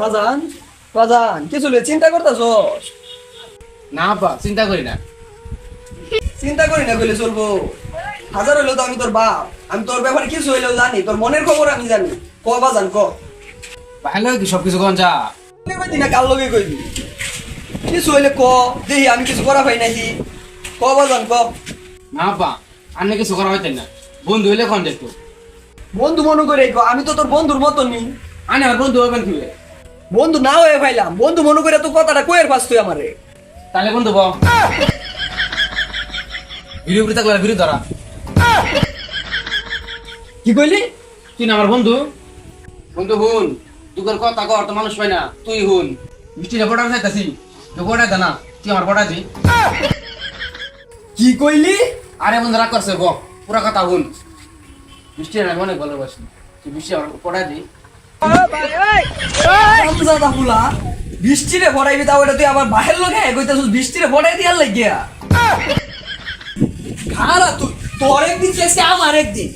বাজান বাজান কিছু চিন্তা করতেছস? না বা চিন্তা করি না। চিন্তা করি না কইলে চলবো? হাজার হইলেও তো আমি তোর বাপ, আমি তোর ব্যাপারে কিছু হইলেও জানি, তোর মনের খবর আমি জানি। ক বাজান ক। ভালো কি সবকিছু কোন যা না কার লগে কইবি? কিছু হইলে ক, দেখি আমি কিছু করা পাই নাকি। ক বাজান ক। না বা আন্নে কিছু করা হইতেন না, বন্ধু হইলে কোন দেখতো। বন্ধু মনে করে ক, আমি তো তোর বন্ধুর মতন নি। আনে আমার বন্ধু হবেন কি বন্ধু না হয়ে পাইলাম, বন্ধু মনে করে তো কথাটা কয়ের পাস তুই আমারে। তাহলে বন্ধু ব ভিডিও করে থাকলে ভিডিও ধরা। কি কইলি? তুই না আমার বন্ধু, বন্ধু হুন তোর কথা কর তো মানুষ পাই না, তুই হুন মিষ্টিটা পড়া চাইতাছি, তুই পড়া দে না, তুই আমার পড়া দি। কি কইলি? আরে বন্ধু রাগ করছে গ, পুরা কথা হুন। মিষ্টি আমি অনেক ভালোবাসি, তুই মিষ্টি আমার পড়া দি। আমজাদা ফুলা বৃষ্টিরে ভরাইবি, তা ওটা তুই আবার বাহির লোকে কইতাছিস বৃষ্টিরে ভরাই দিয়ার লাগিয়া। খারা তুই, তোর একদিন শেষে আমার একদিন।